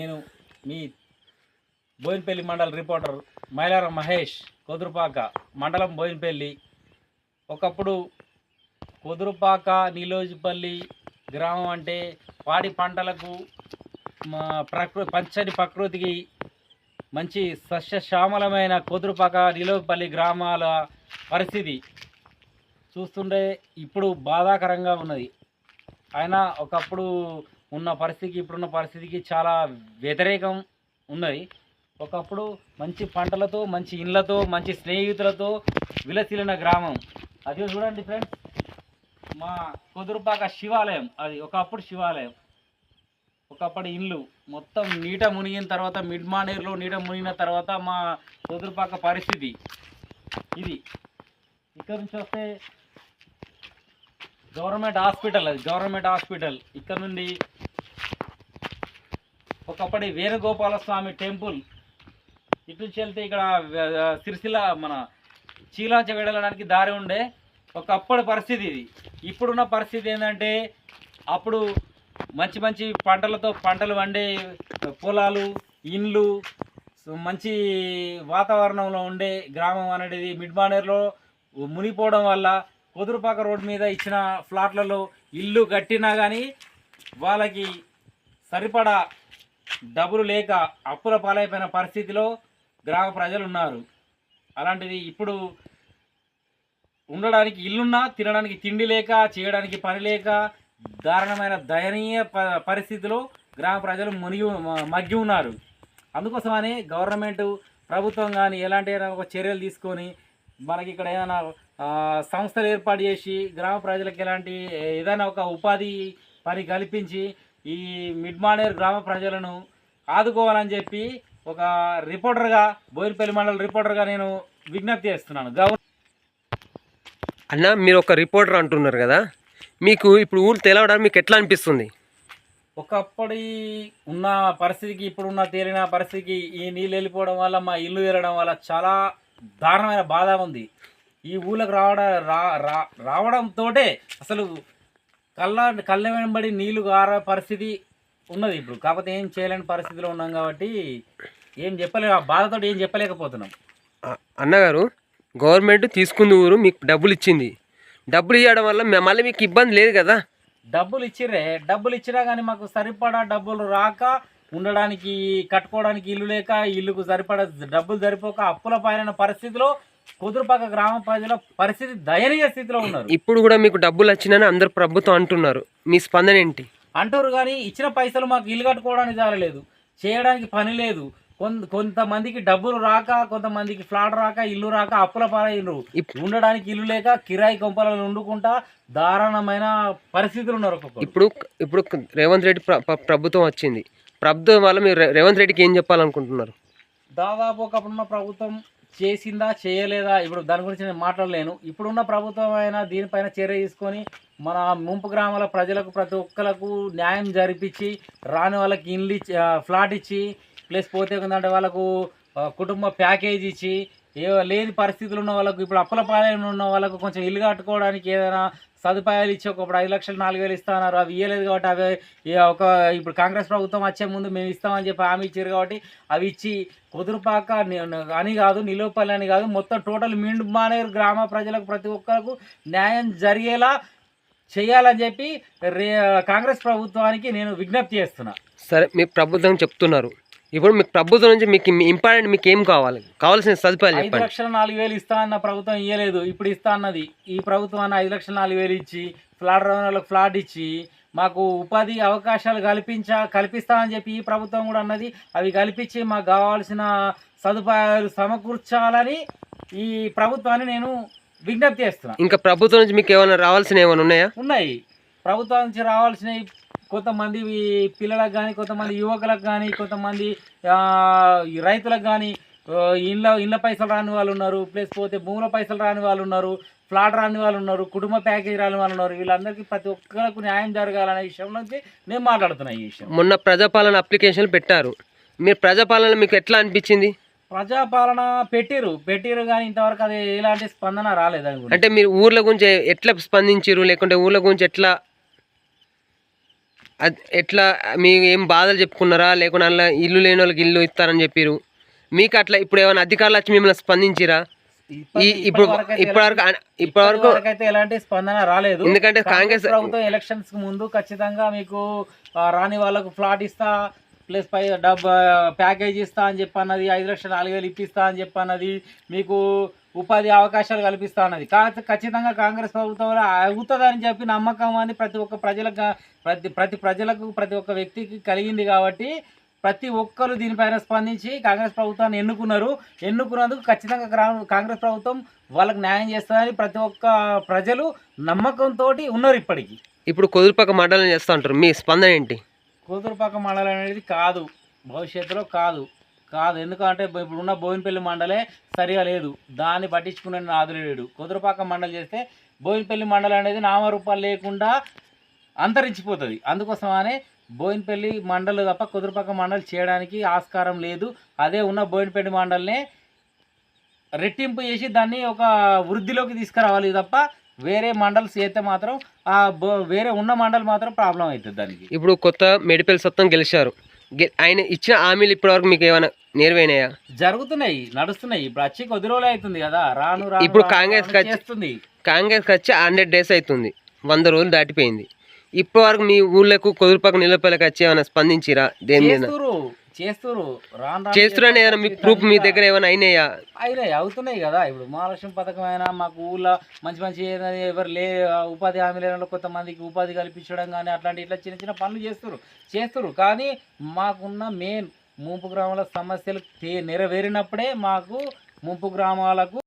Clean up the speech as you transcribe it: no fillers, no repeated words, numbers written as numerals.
నేను మీ బోయినపల్లి మండల రిపోర్టర్ మైలారం మహేష్. కొదురుపాక మండలం బోయినపల్లి. ఒకప్పుడు కొదురుపాక నీలోజిపల్లి గ్రామం అంటే పాడి పంటలకు పచ్చని ప్రకృతికి మంచి సస్యశ్యామలమైన కొదురుపాక నీలోజిపల్లి గ్రామాల పరిస్థితి చూస్తుంటే ఇప్పుడు బాధాకరంగా ఉన్నది. అయినా ఒకప్పుడు ఉన్న పరిస్థితికి ఇప్పుడున్న పరిస్థితికి చాలా వ్యతిరేకం ఉన్నది. ఒకప్పుడు మంచి పంటలతో, మంచి ఇళ్ళతో, మంచి స్నేహితులతో విలసిల్లిన గ్రామం. అది చూడండి ఫ్రెండ్స్, మా కొదురుపాక శివాలయం. అది ఒకప్పుడు శివాలయం. ఒకప్పటి ఇల్లు మొత్తం నీట మునిగిన తర్వాత, మిడ్ మానేరులో నీట మునిగిన తర్వాత మా కొదురుపాక పరిస్థితి ఇది. ఇక్కడ నుంచి వస్తే గవర్నమెంట్ హాస్పిటల్. అది గవర్నమెంట్ హాస్పిటల్. ఇక్కడ నుండి ఒకప్పటి వేణుగోపాలస్వామి టెంపుల్. ఇటు నుంచి వెళ్తే ఇక్కడ సిరిసిల్ల మన చీలాచ వెళ్ళడానికి దారి ఉండే. ఒకప్పటి పరిస్థితి ఇది. ఇప్పుడున్న పరిస్థితి ఏంటంటే, అప్పుడు మంచి మంచి పంటలతో పంటలు వండే పొలాలు, ఇండ్లు, మంచి వాతావరణంలో ఉండే గ్రామం అనేది మిడ్మానేరులో మునిగిపోవడం వల్ల కొదురుపాక రోడ్ మీద ఇచ్చిన ఫ్లాట్లలో ఇల్లు కట్టినా కానీ వాళ్ళకి సరిపడా డబ్బులు లేక అప్పుల పాలైపోయిన పరిస్థితిలో గ్రామ ప్రజలు ఉన్నారు. అలాంటిది ఇప్పుడు ఉండడానికి ఇల్లున్నా తినడానికి తిండి లేక, చేయడానికి పని లేక దారుణమైన దయనీయ పరిస్థితిలో గ్రామ ప్రజలు మగ్గి ఉన్నారు. అందుకోసమని గవర్నమెంట్ ప్రభుత్వం కానీ ఎలాంటి ఒక చర్యలు తీసుకొని మనకి ఇక్కడ ఏదైనా సంస్థలు ఏర్పాటు చేసి గ్రామ ప్రజలకు ఎలాంటి ఏదైనా ఒక ఉపాధి పని కల్పించి ఈ మిడ్మానేరు గ్రామ ప్రజలను ఆదుకోవాలని చెప్పి ఒక రిపోర్టర్గా, బోయినపల్లి మండల రిపోర్టర్గా నేను విజ్ఞప్తి చేస్తున్నాను. అన్న, మీరు ఒక రిపోర్టర్ అంటున్నారు కదా, మీకు ఇప్పుడు ఊరు తెలవడానికి మీకు ఎట్లా అనిపిస్తుంది? ఒకప్పటి ఉన్న పరిస్థితికి ఇప్పుడున్న తేలిన పరిస్థితికి ఈ నీళ్ళు వెళ్ళిపోవడం వల్ల, మా ఇల్లు వెళ్ళడం వల్ల చాలా దారుణమైన బాధ ఉంది. ఈ ఊళ్ళకి రావడంతో అసలు కళ్ళ వెంబడి నీళ్లు గారే పరిస్థితి ఉన్నది ఇప్పుడు. కాకపోతే ఏం చేయలేని పరిస్థితిలో ఉన్నాం కాబట్టి ఏం చెప్పలేక, ఆ బాధతో ఏం చెప్పలేకపోతున్నాం. అన్నగారు, గవర్నమెంట్ తీసుకుంది ఊరు, మీకు డబ్బులు ఇచ్చింది. డబ్బులు ఇవ్వడం వల్ల మళ్ళీ మీకు ఇబ్బంది లేదు కదా? డబ్బులు ఇచ్చినా కానీ మాకు సరిపడా డబ్బులు రాక, ఉండడానికి కట్టుకోవడానికి ఇల్లు లేక, ఇల్లుకు సరిపడా డబ్బులు సరిపోక అప్పుల పాలైన పరిస్థితిలో కొదురుపాక గ్రామ ప్రజల పరిస్థితి దయనీయ స్థితిలో ఉన్నారు. ఇప్పుడు కూడా మీకు డబ్బులు వచ్చినాయని అందరు ప్రభుత్వం అంటున్నారు. మీ స్పందన ఏంటి? అంటారు కానీ ఇచ్చిన పైసలు మాకు ఇల్లు కట్టుకోవడానికి చాలలేదు, చేయడానికి పని లేదు. కొంతమందికి డబ్బులు రాక, కొంతమందికి ఫ్లాట్ రాక, ఇల్లు రాక అప్పుల పాలయ్యారు. ఉండడానికి ఇల్లు లేక కిరాయి కొంపలను వండుకుంటా దారుణమైన పరిస్థితులు ఉన్నారు. ఇప్పుడు రేవంత్ రెడ్డి ప్రభుత్వం వచ్చింది. ప్రభుత్వం వల్ల మీరు రేవంత్ రెడ్డికి ఏం చెప్పాలనుకుంటున్నారు? దాదాపు ఒకప్పుడున్న ప్రభుత్వం చేసిందా చేయలేదా ఇప్పుడు దాని గురించి నేను మాట్లాడలేను. ఇప్పుడున్న ప్రభుత్వం అయినా దీనిపైన చర్య తీసుకొని మన ముంపు గ్రామాల ప్రజలకు ప్రతి ఒక్కరికి న్యాయం జరిపించి, రాని వాళ్ళకి ఇల్లు ఫ్లాట్ ఇచ్చి, ప్లస్ పోతే ఏంటంటే వాళ్ళకు కుటుంబ ప్యాకేజ్ ఇచ్చి, లేని పరిస్థితులు ఉన్న వాళ్ళకు, ఇప్పుడు అప్పుల పాలన ఉన్న వాళ్ళకు కొంచెం ఇల్లు కట్టుకోవడానికి ఏదైనా సదుపాయాలు ఇచ్చి ఒకప్పుడు 5 లక్షలు 4 వేలు ఇస్తున్నారు. అవి ఇవ్వలేదు కాబట్టి అవి ఇప్పుడు కాంగ్రెస్ ప్రభుత్వం వచ్చే ముందు మేము ఇస్తామని చెప్పి హామీ ఇచ్చారు కాబట్టి అవి ఇచ్చి కొదురుపాక అని కాదు, నిలువపల్లి అని కాదు, మొత్తం టోటల్ మిడ్మానేరు గ్రామ ప్రజలకు ప్రతి ఒక్కరికి న్యాయం జరిగేలా చేయాలని చెప్పి కాంగ్రెస్ ప్రభుత్వానికి నేను విజ్ఞప్తి చేస్తున్నా. సరే, మీ ప్రభుత్వం చెప్తున్నారు. ఇప్పుడు మీకు ప్రభుత్వం నుంచి మీకు ఇంపార్టెంట్ మీకు ఏం కావాలి? కావాల్సిన సదుపాయాలు 5 లక్షల 4 వేలు ఇస్తా అన్న ప్రభుత్వం ఇవ్వలేదు. ఇప్పుడు ఇస్తా అన్నది ఈ ప్రభుత్వం అన్న 5 లక్షల 4 వేలు ఇచ్చి, ఫ్లాట్ వాళ్ళకి ఫ్లాట్ ఇచ్చి, మాకు ఉపాధి అవకాశాలు కల్పిస్తామని చెప్పి ఈ ప్రభుత్వం కూడా అన్నది. అవి కల్పించి మాకు కావాల్సిన సదుపాయాలు సమకూర్చాలని ఈ ప్రభుత్వాన్ని నేను విజ్ఞప్తి చేస్తున్నా. ఇంకా ప్రభుత్వం నుంచి మీకు ఏమైనా రావాల్సిన ఏమైనా ఉన్నాయా? ఉన్నాయి. ప్రభుత్వం నుంచి రావాల్సినవి కొంతమంది పిల్లలకు కానీ, కొంతమంది యువకులకు కానీ, కొంతమంది రైతులకు కానీ ఇళ్ళ పైసలు రాని వాళ్ళు ఉన్నారు, ప్లస్ పోతే భూముల పైసలు రాని వాళ్ళు ఉన్నారు, ఫ్లాట్ రాని వాళ్ళు ఉన్నారు, కుటుంబ ప్యాకేజ్ రాని వాళ్ళు ఉన్నారు. వీళ్ళందరికీ ప్రతి ఒక్కరికి న్యాయం జరగాలనే విషయం నుంచి నేను మాట్లాడుతున్నా. ఈ విషయం మొన్న ప్రజాపాలన అప్లికేషన్ పెట్టారు. మీరు ప్రజాపాలన మీకు ఎట్లా అనిపించింది? ప్రజాపాలన పెట్టిరు కానీ ఇంతవరకు అది ఎలాంటి స్పందన రాలేదు. అంటే మీరు ఊర్ల గురించి ఎట్లా స్పందించారు, లేకుంటే ఊర్ల గురించి ఎట్లా అది ఎట్లా మీకు ఏం బాధలు చెప్పుకున్నారా, లేకుండా అలా ఇల్లు లేని వాళ్ళకి ఇల్లు ఇస్తారని చెప్పారు మీకు? అట్లా ఇప్పుడు ఏమైనా అధికారులు వచ్చి మిమ్మల్ని స్పందించిరా? ఇప్పటివరకు అయితే ఎలాంటి స్పందన రాలేదు. ఎందుకంటే కాంగ్రెస్ ప్రభుత్వం ఎలక్షన్స్ కు ముందు ఖచ్చితంగా మీకు రాని వాళ్ళకు ఫ్లాట్ ఇస్తా ప్లస్ పై ప్యాకేజ్ ఇస్తా అని చెప్పి అన్నది, 5,04,000 ఇప్పిస్తా అని చెప్పి అన్నది, మీకు ఉపాధి అవకాశాలు కల్పిస్తా అన్నది. ఖచ్చితంగా కాంగ్రెస్ ప్రభుత్వం అవుతుందని చెప్పి నమ్మకం అని ప్రతి ఒక్క ప్రజలకు ప్రతి ఒక్క వ్యక్తికి కలిగింది. కాబట్టి ప్రతి ఒక్కరు దీనిపైన స్పందించి కాంగ్రెస్ ప్రభుత్వాన్ని ఎన్నుకున్నందుకు ఖచ్చితంగా కాంగ్రెస్ ప్రభుత్వం వాళ్ళకి న్యాయం చేస్తుందని ప్రతి ఒక్క ప్రజలు నమ్మకంతో ఉన్నారు. ఇప్పుడు కుదురుపాక మండలం చేస్తూ ఉంటారు, మీ స్పందన ఏంటి? కుదురుపాక మండలం అనేది కాదు, భవిష్యత్తులో కాదు. ఎందుకంటే ఇప్పుడున్న బోయినపల్లి మండలే సరిగా లేదు, దాన్ని పట్టించుకునే నాదులు లేడు. కుదురుపాక మండలం చేస్తే బోయినపల్లి మండలం అనేది నామరూపాలు లేకుండా అంతరించిపోతుంది. అందుకోసమనే బోయినపల్లి మండలు తప్ప కుదురుపాక మండలి చేయడానికి ఆస్కారం లేదు. అదే ఉన్న బోయినపల్లి మండలినే రెట్టింపు చేసి దాన్ని ఒక వృద్ధిలోకి తీసుకురావాలి తప్ప వేరే మండల్స్ అయితే మాత్రం వేరే ఉన్న మండలి మాత్రం ప్రాబ్లం అవుతుంది దానికి. ఇప్పుడు కొత్త మెడిపల్ సత్తం గెలిచారు, ఆయన ఇచ్చిన హామీలు ఇప్పటివరకు మీకు ఏమైనా నెరవేరినాయా? జరుగుతున్నాయి, నడుస్తున్నాయి. ఇప్పుడు వచ్చి కొద్ది రోజులు అవుతుంది కదా, రాను ఇప్పుడు కాంగ్రెస్ వచ్చి 100 days అవుతుంది, 100 రోజులు దాటిపోయింది. ఇప్పటి వరకు మీ ఊళ్ళకు కుదురుపాక నిలపలకు వచ్చి ఏమైనా స్పందించిరా? దేని చేస్తున్నా ఏదైనా మీకు ప్రూఫ్ మీ దగ్గర ఏమైనా అయినాయా? అవుతున్నాయి కదా. ఇప్పుడు మహాలక్ష్మి పథకం అయినా మాకు ఊళ్ళో మంచి ఎవరు ఉపాధి హామీ లేని కొంతమందికి ఉపాధి కల్పించడం కానీ అట్లాంటి ఇట్లా చిన్న చిన్న పనులు చేస్తున్నారు. కానీ మాకున్న మెయిన్ ముంపు గ్రామాల సమస్యలు నెరవేరినప్పుడే మాకు ముంపు గ్రామాలకు